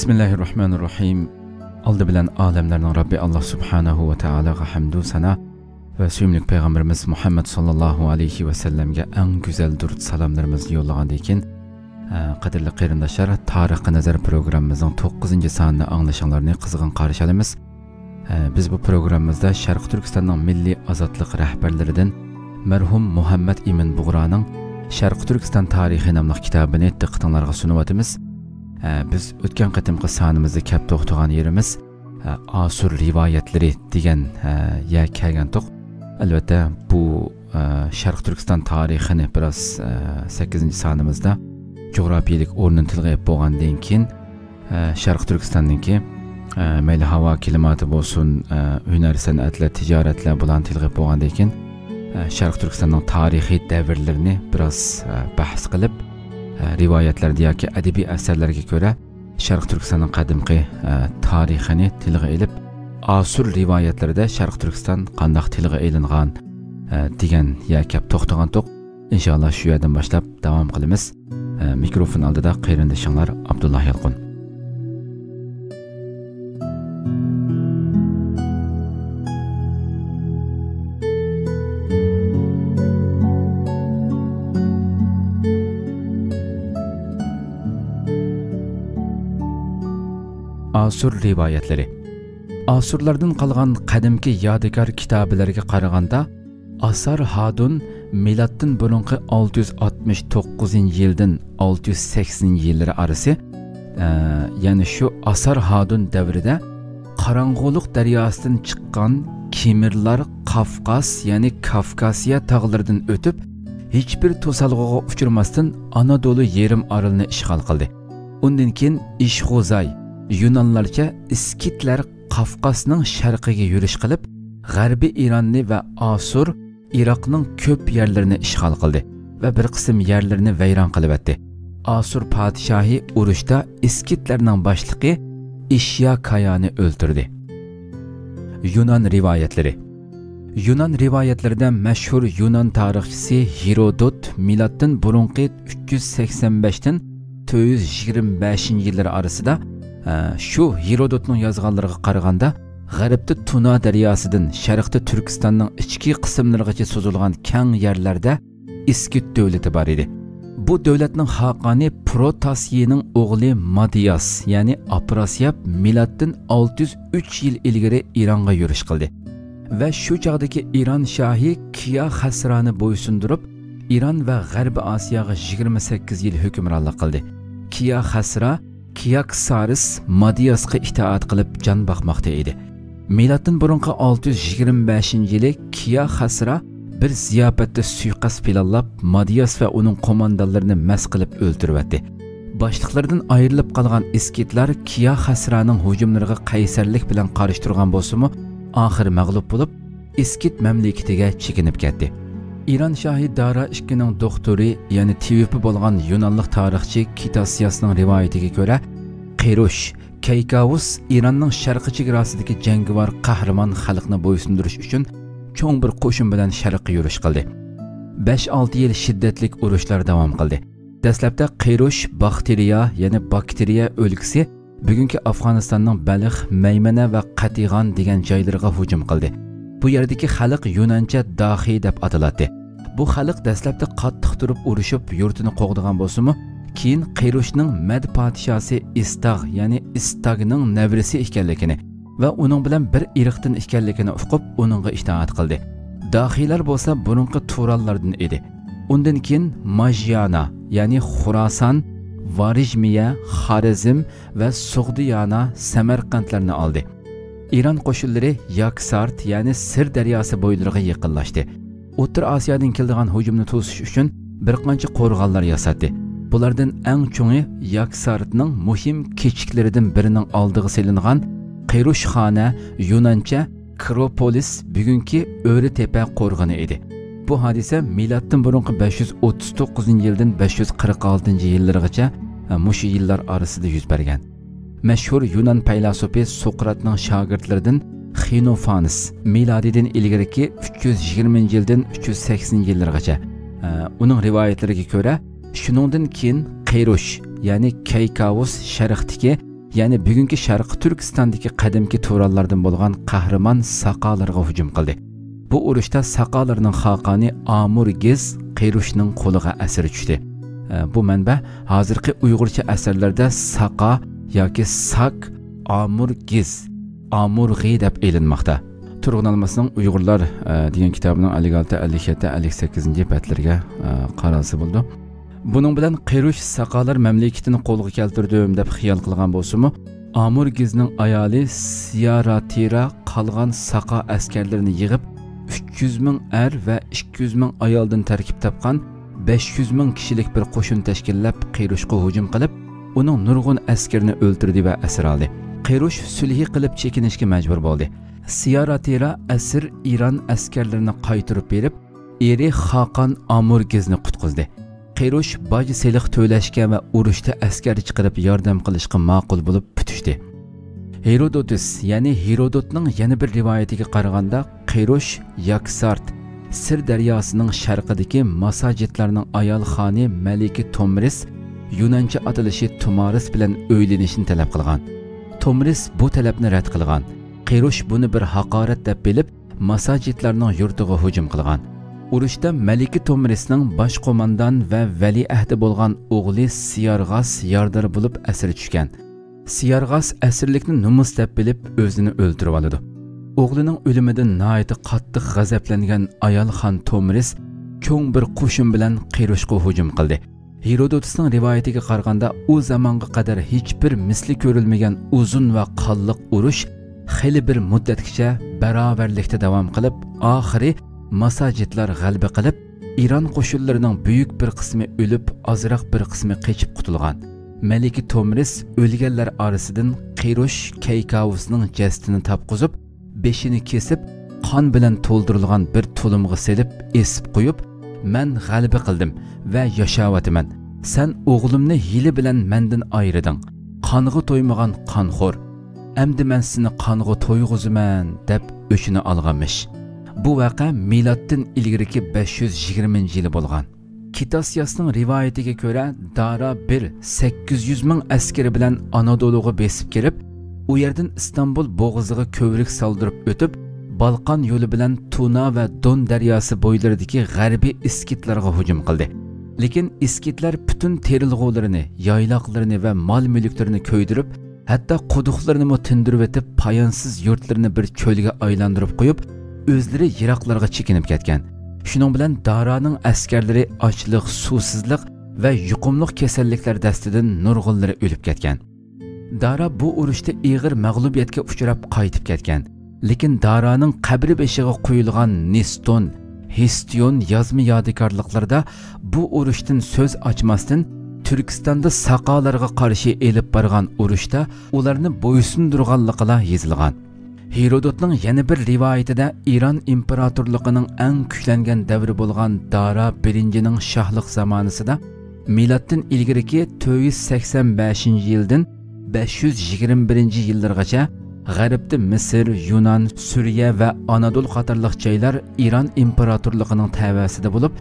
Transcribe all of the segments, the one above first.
Bismillahirrahmanirrahim. Aldı bilen alemlerinin Rabbi Allah Subhanahu ve Teala'ga hamdu sana ve süymlük Peygamberimiz Muhammed sallallahu aleyhi ve sellem'ge en güzel durut salamlarımızı yollagan dekin. Qadirli qeyrindaşlar, Tarixi Nazar programımızın 9. sanını anlaşanlarını kızgın qarşılaymiz. Biz bu programımızda Şarkı Türkistan'ın milli azatlık rehberlerinden merhum Muhammed Emin Buğra'nın Şarkı Türkistan Tarihi namlı kitabını diqqatinglarga sunuvatimiz. Biz o'tgan qatimqi sanımızda kep to'xtagan yerimiz Asur rivayetleri degan ya kelgandik. Albatta bu Sharq Turkiston tarixini biraz 8. sanımızda coğrafiyalik o'rnini tilga olib bo'lgandan keyin Sharq Turkistondagi mayli havo klimati bo'lsin, hunar san'atlar, tijoratlar bilan tilga olib bo'lgandan keyin Sharq Turkistonning tarixiy davrlarini biraz bahs qilib rivoyatlarda yoki adabiy asarlarga ko'ra Sharq Turkistonning qadimgi tarixini tilga olib, Asur rivoyatlarida Sharq Turkiston qanday tilga ilingan degan yakab to'xtagandik. Inshaalloh shu yerdan boshlab davom qilamiz. Mikrofon oldida qayrindishinglar Abdullah Yalqun. Asur rivayetleri. Asurlardan qalğan qadimki yadigar kitablariga qaraganda Asar Hadun milatdan burunqi 669-yildan 680-yillari arası, yani şu Asar Hadun davrida Qarang'uliq daryosidan chiqqan Kimirlar Kafkas, yani Kafkasiya tog'laridan o'tib, hech bir to'salg'iga uchirmasdan Anadolu yerim orolini ishg'ol qildi. Undan keyin Ishg'uzay Yunanlarcha İskitler Kafkasning sharqiga yurish qilib, G'arbiy Ironni va Asur Iroqning ko'p yerlarini ishg'ol qildi va bir qism yerlarini vayron qilib o'tdi. Asur podshohi urushda İskitlarning boshlig'i Ishyakayani o'ldirdi. Yunan rivoyatlari. Yunan rivoyatlarida mashhur Yunan tarixchisi Herodot milatdan burunqi 385 dan 425-yillar orasida şu Herodotning yozganlariga qaraganda G'arbda Tuna daryosidan sharqda Turkistonning ichki qismlarigacha so'zilgan keng yerlarda İskit davlati bor edi. Bu davlatning xaqoni Protasiyning o'g'li Madiyas, ya'ni Aprasiyab milatdan 603 yil ilgari Ironga yurish qildi va shu chog'dagi Iron shohi Kiya Xasrani bo'ysundirib, Iron va G'arbiy Osiyoga 28 yil hukmronlik qildi. Kiya Xasra Kiyaksaris Madiyasga itoat qilib jon boqmoqda edi. Milatdan burunqi 625-yili Kiya Xasra bir ziyofatda suiqasd planlab Madiyas va uning qo'mondonlarini mas qilib o'ldiribdi. Boshliqlardan ayrilib qolgan İskitlar Kiya Xasraning hujumlariga qaysarlik bilan qarshi turgan bo'lsa-mu, oxir mag'lub bo'lib, İskit mamlakatiga chekinib ketdi. İran shohi Dara II doktori, yani tivipi bo'lgan Yunanlik tarixchi Kitasiasning rivoyatiga ko'ra, Qirush Keykavus İranning sharqiy chegarasidagi jangovar qahramon xalqni bo'ysundirish uchun cho'ng bir qo'shin bilan sharqqa yurish qildi. 5-6 yil shiddatli urushlar davom qildi. Dastlabda Qirush Bakteriya, yani bakteriya o'lkasi bugungi Afg'onistonning Balix, Maymana va Qatigan degan joylariga hujum qildi. Bu yerdagi xalq Yunancha Dahi deb ataladi. Bu xalq dastlabda qattiq turib urushib yurtini qo'g'digan bo'lsa-mu, keyin Qirushning Mad podshosi Istag, ya'ni Istagning navrisi ekanligini va uning bilan bir irqdan ekanligini uqib, uningga itoat qildi. Dahilar bo'lsa burunqi Turanlardan edi. Undan keyin Majyana, ya'ni Xurason, Varijmiya, Xorazm va Sug'diyana Samarqandlarni oldi. İran qo'shinlari Yaksart, ya'ni Sir daryosi bo'ylariga yaqinlashdi. O'rta Osiyodan kelgan hujumni to'sish uchun bir qancha qo'rg'onlar yasatdi. Bulardan eng cho'ngi Yaksartning muhim kechiklaridan birining oldiga selingan Qirushxona, Yunancha Akropolis, bugungi O'ritepa qo'rg'oni edi. Bu hodisa milatdan burunqi 539-yildan 546-yillargacha mushu yillar orasida yuz bergan. Mashhur Yunan faylasufi Sokratning shogirdlaridan Xenofanes milodidan ilgariki 320-yildan 380-yillargacha. Uning rivoyatlariga ko'ra, shuningdan keyin Qirush, ya'ni Keykavus sharqdagi ya'ni bugungi Sharqi Turkistondagi qadimki Turanlardan bo'lgan qahramon saqalarga hujum qildi. Bu urushda saqalarning xaqoni Amurgiz Qirushning qo'liga asir tushdi. Bu manba hozirgi Uyg'urcha asarlarda saqa yoki sak Amurgiz Amurg'i deb e'linmoqda. Turg'un Almasning Uyg'urlar degan kitobining 56-57-58 batlariga qaralsa bo'ldi. Buning bilan Qirush saqalar mamlakatini qo'lga keltirdim deb xiyol qilgan bo'lsa-mu, Amurgizning ayoli Siyaratira qolgan saqa askarlarini yig'ib 300 ming er va 200 ming ayoldan tarkib topgan 500 ming kishilik bir qo'shin tashkillab Qirushga hujum qilib, uning nurg'un askarini o'ldirdi va asir oldi. Qirush sulhi qilib chekinishga majbur bo'ldi. Siyaratira asir İran askarlarini qaytirib berib, eri Xaqon Amurgizni qutqizdi. Qirush boj seliq to'lashga va urushda askar chiqarib yordam qilishga ma'qul bo'lib putishdi. Herodotus, ya'ni Herodotning yana bir rivoyatiga qaraganda, Qirush Yaksart Sir daryosining sharqidagi masajidlarning ayol xoni Maliki Tomris Yunancha atalishi Tumaris bilan o'ylanishni talab qilgan. Tomris bu talabni rad qilgan. Qirush buni bir haqorat deb bilib, masajidlarning yurtiga hujum qilgan. Urushda Maliki Tomrisning bosh qo'mondan va valiahdi bo'lgan o'g'li Siyarg'as yordar bo'lib asir tushgan. Siyarg'as asirlikni numus deb bilib o'zini o'ldirib oladi. O'g'lining o'limidan nihoyat qattiq g'azablangan ayol xon Tomris cho'ng bir qo'shin bilan Qirushga hujum qildi. Herodotusning rivoyatiga qaraganda, u zamonga qadar hech bir misli ko'rilmagan uzun va qonliq urush xeyli bir muddatgacha barobarlikda davom qilib, oxiri masajidlar g'alaba qilib, İran qo'shinlarining buyuk bir qismi o'lib, ozroq bir qismi qochib qutulgan. Maliki Tomris o'lganlar orasidan Qirush Kaykavusning jasadini topqizib, beshini kesib, qon bilan to'ldirilgan bir tulumga selib, esib qo'yib, "Men g'alaba qildim va yashayapman. Sen o'g'limni hili bilan mendan ayırding. Qonga to'ymagan qonxo'r. Endi men seni qonga to'yg'izaman" deb o'chini olganmish. Bu vaqa miloddan ilgiriki 520-yili bo'lgan. Kitasyasning rivoyatiga ko'ra, Dara 800 ming askari bilan Anadoluga besib kelib, u yerdan Istanbul bo'g'ziga ko'vrik soldirib o'tib, Balqon yo'li bilan Tuna va Don daryosi bo'ylaridagi g'arbiy iskitlarga hujum qildi. Lekin iskitlar butun terilg'ularini, yayloqlarini va mol-mulklarini ko'ydirib, hatto quduqlarini mo tindirib etib, poyonsiz yurtlarini bir cho'lga aylantirib qo'yib, o'zlari yiroqlarga chekinib ketgan. Shuning bilan Daraning askarlari ochliq, suvsizlik va yuqumliq kasalliklar dastidan nurg'unlari o'lib ketgan. Dara bu urushda ig'ir mag'lubiyatga uchrab qaytib ketgan. Lekin Daraning qabri beshiga qo'yilgan Niston, Histion yozma yodikorliklarda bu urushdan so'z ochmasdan Turkistonda saqalarga qarshi elib borgan urushda ularni bo'ysundirganligiga yozilgan. Herodotning yana bir rivoyatida İran imperatorligining eng kuchlangan davri bo'lgan Dara 1-ning shohlik zamonasida miloddan ilgiriki 485-yildan 521-yillargacha G'arbda Misr, Yunan, Suriya va Anadolu qatorliq joylar İran imperatorligining tavasida bo'lib,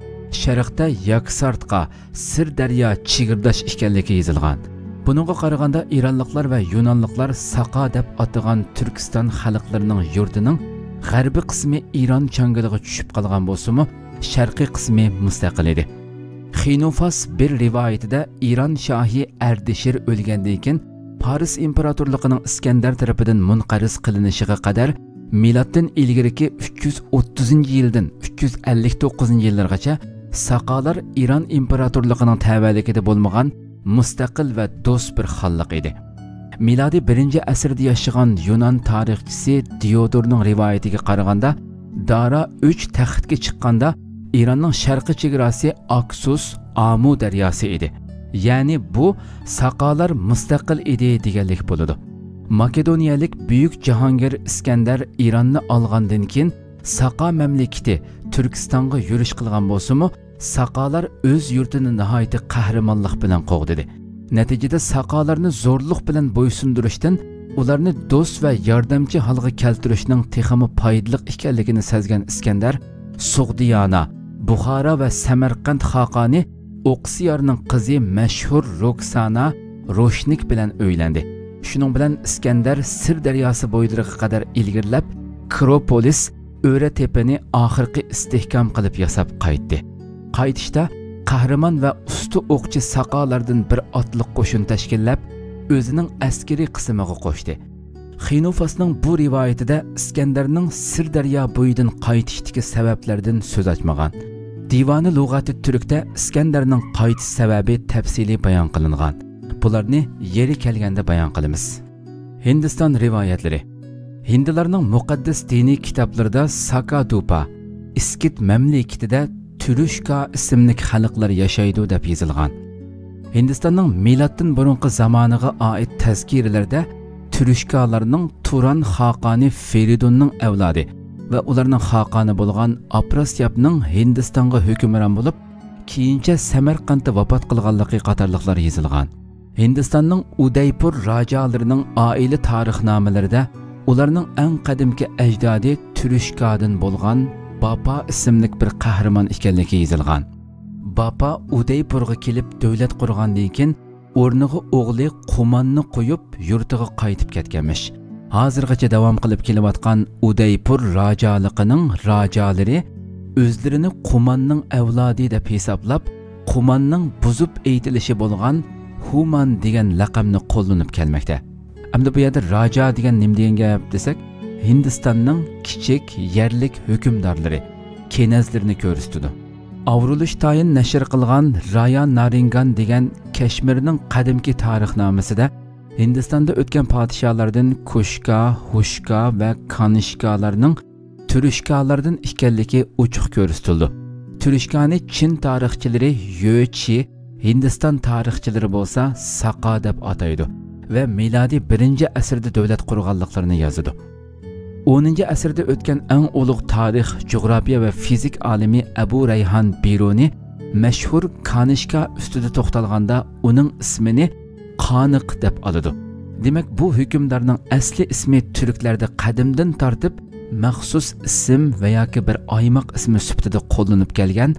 sharqda Yaksartqa Sir daryo chegirdash ekanligi yozilgan. Buningga qaraganda İranliklar va Yunanliklar Saqa deb atagan Turkiston xalqlarining yurtining g'arbiy qismi İran changaliga tushib qolgan bo'lsa-mu, sharqiy qismi mustaqil edi. Xinofas bir rivoyatida İran shohi Ardeshir o'lgandan keyin Paris imperatorligining Iskandar tarafidan munqariz qilinishiga qadar miloddan ilgiriki 330-yildan 359-yillargacha Saqalar İran imperatorligining tavalligida bo'lmagan mustaqil va do'st bir xalq edi. Milodiy 1-asrda yashagan Yunan tarixchisi Diodorning rivoyatiga qaraganda, Dara 3 taxtga chiqqanda İranning sharqiy chegarasi Aksus, Amu daryosi edi. Ya'ni bu Saqalar mustaqil edi deganlik bo'ladi. Makedoniyalik buyuk Jahongir Iskandar İranni olgandan keyin Saqa mamlakati Turkistonga yurish qilgan bo'lsa-mu, Saqalar o'z yurtini nihoyat qahramonlik bilan qo'g'didi. Natijada Saqalarni zo'rlik bilan bo'ysundirishdan, ularni do'st va yordamchi holga keltirishning texmi foydali ekanligini sezgan Iskandar, Sug'diyona, Buxoro va Samarqand xaqoni Oqsiyarning qizi mashhur Roksana Roshnik bilan uylandi. Shuning bilan Iskandar Sir daryosi bo'ylariga qadar ilgirlab, Akropolis O'ra tepani oxirgi istehkom qilib yasab qaytdi. Qaytishda qahramon va usti o'qchi saqolardan bir otliq qo'shin tashkillab, o'zining askariy qismiga qo'shdi. Xenofosning bu rivoyatida Iskandarning Sirdaryo bo'yidan qaytishdagi sabablardan so'z ochmagan. Divoni lug'ati turkda Iskandarning qaytish sababi tafsiliy bayon qilingan. Bularni yeri kelganda bayon qilamiz. Hindiston rivoyatlari. Hindlarning muqaddas diniy kitoblarida Sakadupa, Iskit mamlakatida Turushka ismli xalqlar yashaydi deb yozilgan. Hindistonning milatdan burungi zamoniga oid tazkiralarda Turushkalarning Turan xaqoni Feridunning avlodi va ularning xaqoni bo'lgan Aprasyabning Hindistonga hukmron bo'lib, keyincha Samarqandda vafot qilganligi qatorliqlar yozilgan. Hindistonning Udaipur rojolarining oila tarixnomalarida ularning eng qadimgi ajdodi Turushkadan bo'lgan Bapa ismli bir qahramon ekanligi yozilgan. Bapa Udaipurga kelib davlat qurgandan keyin o'rniga o'g'li Qumonni qo'yib yurtiga qaytib ketganmish. Hozirgacha davom qilib kelayotgan Udaipur rojoliqining rojolari o'zlarini Qumanning avlodi deb hisoblab, Qumanning buzib aytilishi bo'lgan Human degan laqabni qo'llanib kelmoqda. Endi bu yerda raja degan nima degan gap desak, Hindistonning kichik yerlik hukmdorlari, kenazlarini ko'rsatdi. Avrilish tayin nashr qilgan Raya Naringan degan Kashmirning qadimki tarixnomasida Hindistonda o'tgan podsholardan Kushka, Hushka va Kanishkalarning Turushkalardan ekanligi ochiq ko'rsatildi. Turushkani Chin tarixchilari Yochi, Hindiston tarixchilari bo'lsa Saqa deb ataydi ve miladi 1-asrda davlat qurganliklarini yozadi. 10-asrda o'tgan eng ulug' tarix, jo'g'rofiya va fizik olimi Abu Rayhan Biruni mashhur Kanishka ustida to'xtalganda uning ismini Qaniq deb oladi. Demak, bu hukmdorning asli ismi turklarda qadimdan tortib maxsus ism va yoki bir oymoq ismi sifatida qo'llanib kelgan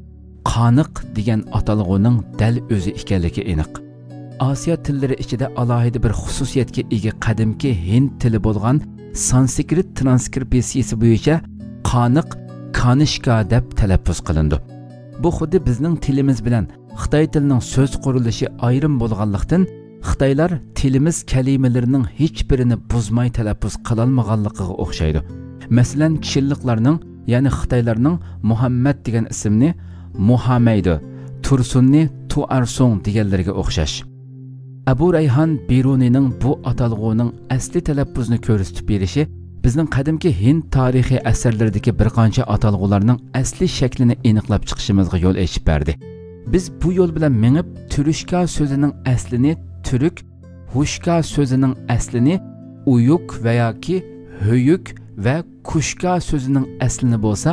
Qaniq degan atalg'uning dal o'zi ekanligi aniq. Osiyo tillari ichida alohida bir xususiyatga ega qadimki hind tili bo'lgan Sanskrit transkripsiyasi bo'yicha Qaniq Kanishka deb talaffuz qilindi. Bu xuddi bizning tilimiz bilan Xitoy tilining so'z qurilishi ayrim bo'lganlikdan Xitoylar tilimiz kalimalarining hech birini buzmay talaffuz qila olmaganligiga o'xshaydi. Masalan, Chinliklarning, ya'ni Xitoylarning Muhammad degan ismni Muhammaydi, Tursunni Tuarsong deganlarga o'xshash. Abu Rayhan Birunining bu atalg'uning asli talaffuzni ko'rsatib berishi bizning qadimki Hind tarixiy asarlaridagi bir qancha atalg'ularning asli shaklini aniqlab chiqishimizga yo'l ochib berdi. Biz bu yo'l bilan mengib Turushka so'zining aslini Turk, Hushka so'zining aslini Uyuk va yoki Höyük va Kushka so'zining aslini bo'lsa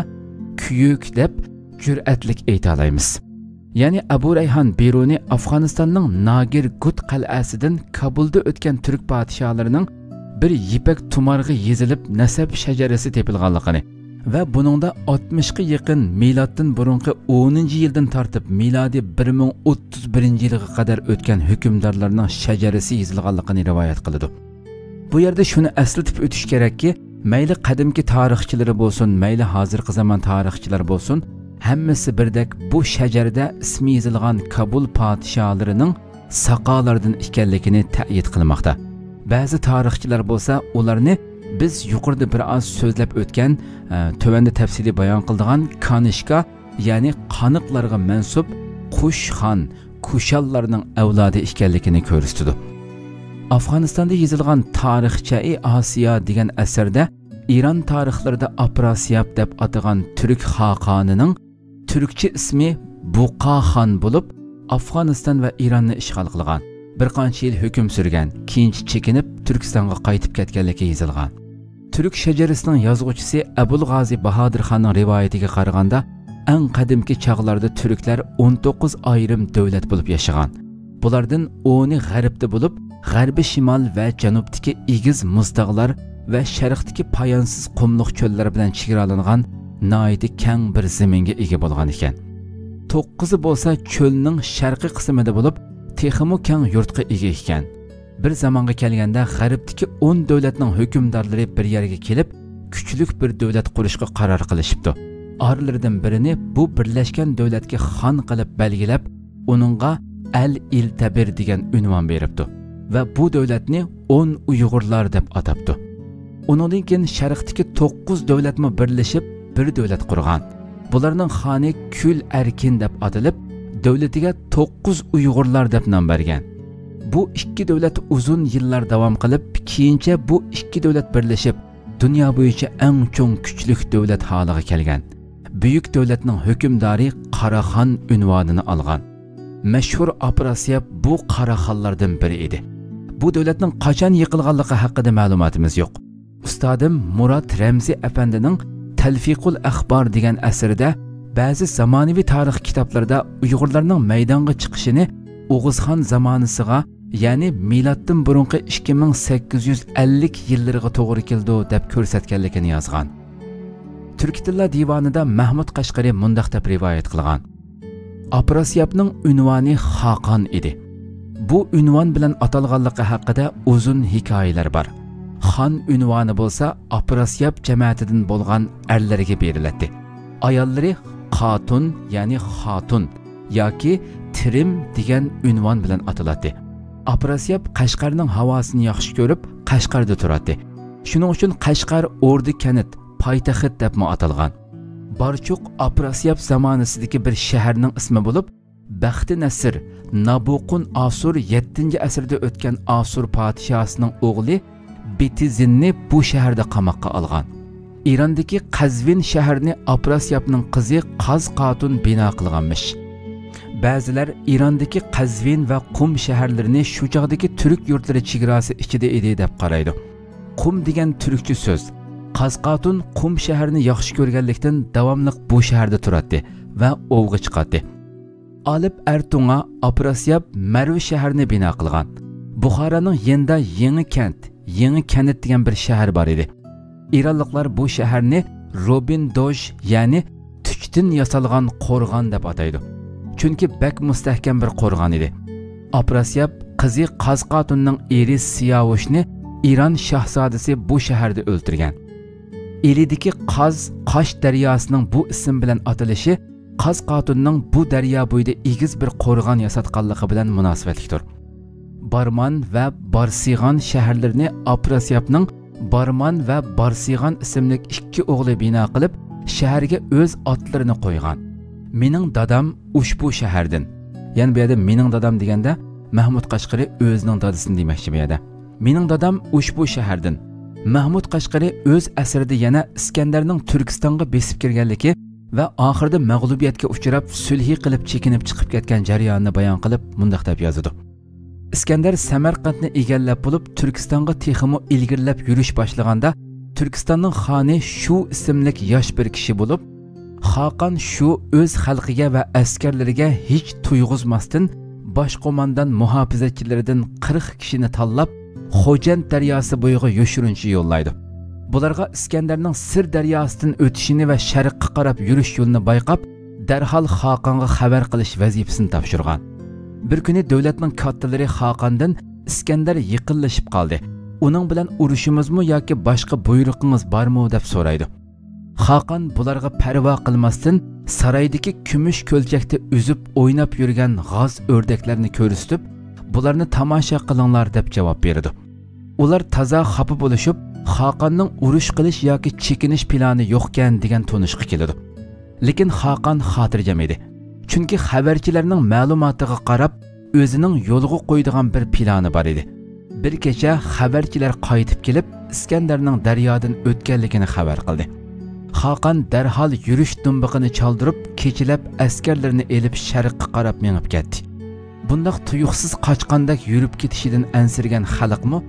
Kuyuk deb jur'atlik ayta olamiz. Ya'ni Abu Rayhan Biruni Afg'onistonning Nagirgut qal'asidan Kabulda o'tgan turk podsholarining bir yipak tumarg'i yezilib nasab shajarasi tepilganligini va buningda 60 ga yaqin miloddan burungi 10-yildan tortib milodiy 1031-yilga qadar o'tgan hukmdorlarning shajarasi yezilganligini rivoyat qiladi. Bu yerda shuni eslatib o'tish kerakki, mayli qadimki tarixchilari bo'lsin, mayli hozirgi zamon tarixchilari bo'lsin, hammasi birdek bu shajarda ismi yozilgan Kabul podsholarining saqolardan ekanligini ta'kid qilmoqda. Ba'zi tarixchilar bo'lsa, ularni biz yuqorida bir oz so'zlab o'tgan, tövanda tafsili bayon qildigan Kanishka, ya'ni qaniqlarga mansub Qushxon, Kushallarning avlodi ekanligini ko'rsatdi. Afg'onistonda yozilgan Tarixchai Osiyo degan asarda İran tarixlarida Aprasyab deb atagan turk xaqonining turkcha ismi Buqaxon bo'lib, Afg'oniston va Ironni ishg'ol qilgan. Bir qancha yil hukm surgan, keyinchi chekinib Turkistonga qaytib ketganligi yozilgan. Turk shajarasining yozuvchisi Abul G'azi Bahodir Xonning rivoyatiga qaraganda, eng qadimki chog'larda turklar 19 ayrim davlat bo'lib yashagan. Bulardan 10i g'arbda bo'lib, g'arbiy shimol va janubdagi egiz muztag'lar ve sharqdagi poyonsiz qumliq cho'llar bilan chegaralangan noiti keng bir zaminga ega bo'lgan ekan. 9i bo'lsa cho'lning sharqiy qismida bo'lib, texmo keng yurtga ega ekan. bir zamonga kelganda g'arbdagi 10 davlatning hukmdorlari bir yerga kelib, kuchlik bir davlat qurishga qaror qilishibdi. Oralaridan birini bu birlashgan davlatga xon qilib belgilab, uningga Al-İltabir degan unvon beribdi va bu davlatni 10 Uyg'urlar deb atabdi. Uningdan keyin sharqdagi 9 davlatmi birlashib bir davlat qurgan. Bularning xoni Kül Erkin deb atilib, davlatiga 9 Uyg'urlar deb nom bergan. Bu ikki davlat uzun yillar davom qilib, keyincha bu ikki davlat birlashib, dunyo bo'yicha eng cho'ng kuchlik davlat holiga kelgan. Buyuk davlatning hukmdori Qaraxon unvonini olgan. Mashhur Afrasiyab bu Qaraxonlardan biri edi. Bu davlatning qachon yiqilganligi haqida ma'lumotimiz yo'q. Ustodim Murat Ramzi afandining Talfiqul Axbar degan asarida ba'zi zamonaviy tarix kitoblarida Uyg'urlarning maydonga chiqishini O'g'izxon zamonasiga, ya'ni milatdan burungi 2850 yillariga to'g'ri keldi deb ko'rsatganligini yozgan. Turk tilla divonida Mahmud Qashqari mundaq deb rivoyat qilgan. Afrasiyabning unvoni Xaqon edi. Bu unvon bilan atalganligi haqida uzun hikoyalar bor. Xon unvoni bo'lsa Afrasiyab jamoatidan bo'lgan erlarga beriladi. Ayollari Qatun, ya'ni Xotun yoki Trim degan unvon bilan ataladi. Afrasiyab Qashqarning havosini yaxshi ko'rib, Qashqarda turadi. Shuning uchun Qashqar O'rdi kanit, poytaxt deb atalgan. Barchuq Afrasiyab zamonasidagi bir shaharning ismi bo'lib, Baxti Nasr, Nabuqun Asur 7-asrda o'tgan Asur podshosining o'g'li Betizinni bu shaharda qamoqqa olgan. Irondagi Qazvin shaharini Afrasiyabning qizi Qaz Qatun bino qilganmish. Ba'zilar Irondagi Qazvin va Qum shaharlarini shu chog'dagi turk yurtlari chegarasi ichida edi deb qaraydi. Qum degan turkcha so'z. Qaz Qatun Qum shaharini yaxshi ko'rganlikdan davomli bu shaharda turadi va ovga chiqadi. Olib Ertunga Afrasiyab Marv shaharini bino qilgan. Buxoroning Yenda Yangi kent, Yangi kanit degan bir shahar bor edi. İranlıqlar bu shaharni Robin Doj, ya'ni tuchdan yasalgan qo'rg'on deb ataydi. Chunki bak mustahkam bir qo'rg'on edi. Afrasiyab qizi Qaz Qatunning eri Siyavushni İran shahzodasi bu shaharda o'ldirgan. Elidagi Qosh daryosining bu ism bilan atalishi Qaz Qatunning bu daryo bo'yida egiz bir qo'rg'on yasatganligi bilan munosabatlidir. Barman va Barsig'on shaharlarini Afrasiyabning Barman va Barsig'on ismli ikki o'g'li bino qilib, shaharga o'z otlarini qo'ygan. Mening dadam ushbu shahardan. Ya'ni bu yerda mening dadam deganda Mahmud Qashqari o'zining dadasini demoqchi bu yerda. Mening dadam ushbu shahardan. Mahmud Qashqari o'z asrida yana Iskandarning Turkistonga besib kirganligi va oxirida mag'lubiyatga uchrab, sulhi qilib chekinib chiqib ketgan jarayonni bayon qilib, mundaq deb yozadi. Iskandar Samarqandni egallab bo'lib, Turkistonga texmo ilgirlab yurish boshlaganda, Turkistonning xoni shu ismli yosh bir kishi bo'lib, Xaqon shu o'z xalqiga va askarlariga hech tuyg'uzmasdan bosh qo'mondan muhofizatchilaridan 40 kishini tanlab, Xo'jand daryosi bo'yiga yoshirinchi yo'llaydi. Bularga Iskandarning Sir daryosidan o'tishini va sharqqa qarab yurish yo'lini bayqab, darhol Xaqonga xabar qilish vazifasini topshirgan. Bir kuni davlatning kattalari Xaqondan Iskandar yiqilishib qoldi. Uning bilan urushimizmi yoki boshqa buyruqingiz bormi deb so'raydi. Xaqon bularga parvo qilmasdan saraydagi kumush ko'lchakda uzib o'ynab yurgan g'oz o'rdaklarni ko'rsatib, bularni tomosha qilinglar deb javob berdi. Ular toza xafa bo'lishib, Xaqonning urush qilish yoki chekinish plani yo'qkan degan tonishga keldi. Lekin Xaqon xotirjam edi. Chunki xabarchilarning ma'lumotiga qarab, o'zining yo'lga qo'ydigan bir plani bor edi. Bir kecha xabarchilar qaytib kelib, Iskandarning daryodan o'tganligini xabar qildi. Xaqon darhol yurish dumbiqini chaldirib, kechilab askarlarni elib sharqqa qarab menib ketdi. Bundaq tuyuqsiz qochqandak yurib ketishidan ansirgan xalqmi,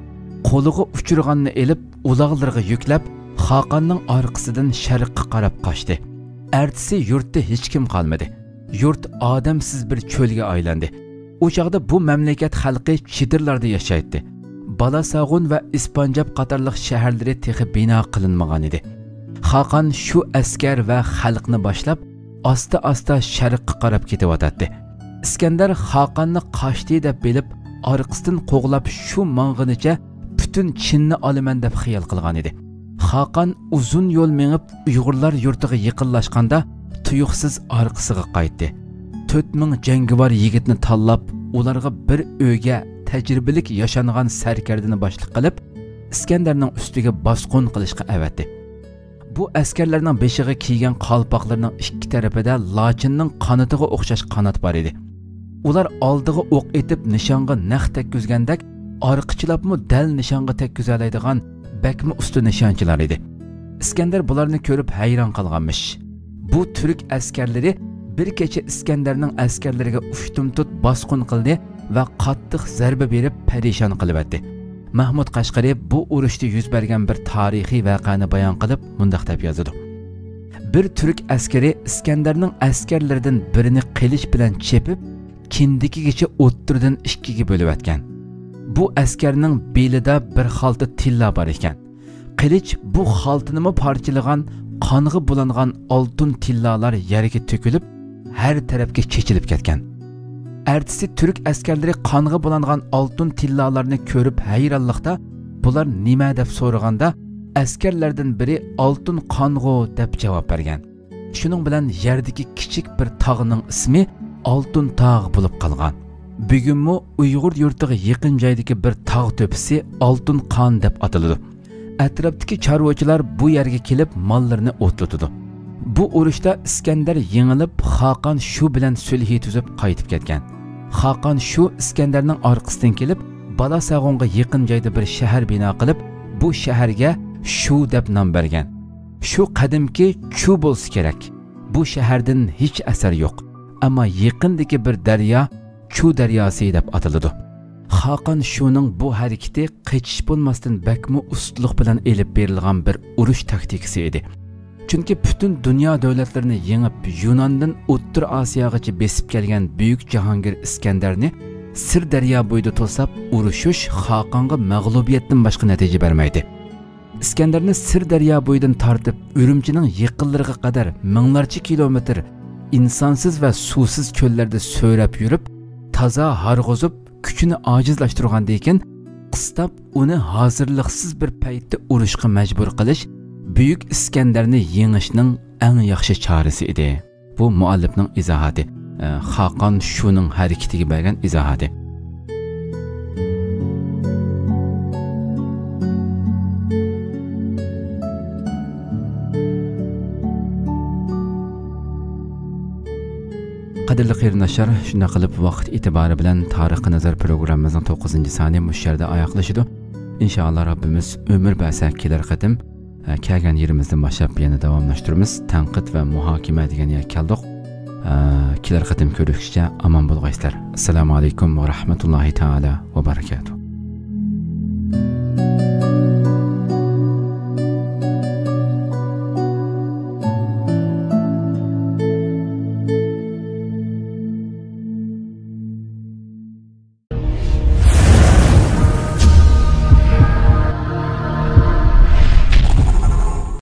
qo'liga uchirganni elib, uloqlarga yuklab, Xaqonning orqasidan sharqqa qarab qochdi. Ertasi yurtda hech kim qolmadi. Yurt odamsiz bir cho'lga aylandi. O chaqda bu mamlakat xalqi chidirlarda yashaydi. Balasag'un va Ispanjab qatorliq shaharlari texi bino qilinmagan edi. Xaqon shu askar va xalqni boshlab, asta-asta sharqqa qarab ketayotdi. Iskandar Xaqonni qochdi deb bilib, orqasidan qo'g'lab shu mang'inicha butun Chinni olaman deb xiyol qilgan edi. Xoqon uzun yo'l mengib Uyg'urlar yurtiga yaqinlashganda tuyuqsiz orqasiga qaytdi. 4000 jangovar yigitni tanlab, ularga bir o'yga tajribalik yashangan sarkardini boshliq qilib, İskenderning ustiga bosqin qilishga avatdi. Bu askarlarning beshiga kiygan qalpoqlarning ikki tarafida lochinning qanotiga o'xshash qanot bor edi. Ular oldiga o'q etib nishonga naq tekkizgandak, orqichilabmi dal nishonga tekkiza oladigan bakmi usti nishonchilar edi. İskender bularni ko'rib hayron qolganmish. Bu turk askarlari bir kecha İskenderning askarlariga ushtumtut bosqin qildi va qattiq zarba berib parishon qilibdi. Mahmud Qashqari bu urushda yuz bergan bir tarixiy voqeani bayon qilib, mundaq deb yozadi. Bir turk askari İskenderning askarlaridan birini qilich bilan chepib, kindikigacha o'ttirdan ikkiga bo'lib o'tgan. Bu askarning belida bir xalta tilla bor ekan. Qilich bu xaltini parchalagan, qonga bulangan oltin tillalar yerga to'kilib, har tarafga chechilib ketgan. Ertesi Türk askerleri qonga bulangan oltin tillalarni ko'rib hayronlikda, bular nima deb so'raganda, askarlardan biri oltin qongo deb javob bergan. Shuning bilan yerdagi kichik bir tog'ning ismi Oltin tog' bo'lib qolgan. Bugunmi Uyg'ur yurtiga yaqin joydagi bir tog' to'pisi Oltin qon deb ataladi. Atrofdagi chorvachilar bu yerga kelib mollarini o'tlatadi. Bu urushda İskender yengilib, Xoqon shu bilan sulh tuzib qaytib ketgan. Xoqon shu İskenderning orqasidan kelib, Balasag'onga yaqin joyda bir shahar bino qilib, bu shaharga Shu deb nom bergan. Shu qadimki Chu bo'lsa kerak. Bu shahardan hech asar yo'q, ammo yaqindagi bir daryo Chu daryosi deb ataladi. Xoqon Shuning bu harakati qichish bo'lmasdan bakmi ustluq bilan elib berilgan bir urush taktikasi edi. Chunki butun dunyo davlatlarini yengib, Yunondan O'rta Osiyogacha besib kelgan buyuk Jahongir İskenderni Sir daryo bo'yida to'sab urushish Xoqonga mag'lubiyatdan boshqa natija bermaydi. İskenderni Sir daryo bo'yidan tortib, Urumchining yaqinlariga qadar minglarcha kilometr insonsiz va suvsiz ko'llarda so'rab yurib, toza harg'ozib, kuchini ojizlashtirgandan keyin qistab uni hozirliksiz bir paytda urushga majbur qilish Büyük İskenderni yengishning eng yaxshi chorasi edi. Bu muallifning izohati. Xoqon Shuning harakatiga bergan izohati. Qadrli qarindoshlar, shunday qilib vaqt e'tibori bilan Tarixi nazar programmamizning 9-soni mush yerda oyoqlashadi. Inshaalloh Rabbimiz umr bersa kelar qatim kelgan yerimizdan boshlab yana davomlashtiramiz. Tanqid va muhokama degan yerga keldik. Kelar qatim ko'rishguncha omon bo'lg'aysizlar. Assalomu alaykum va rahmatullohi taala va barakatuh.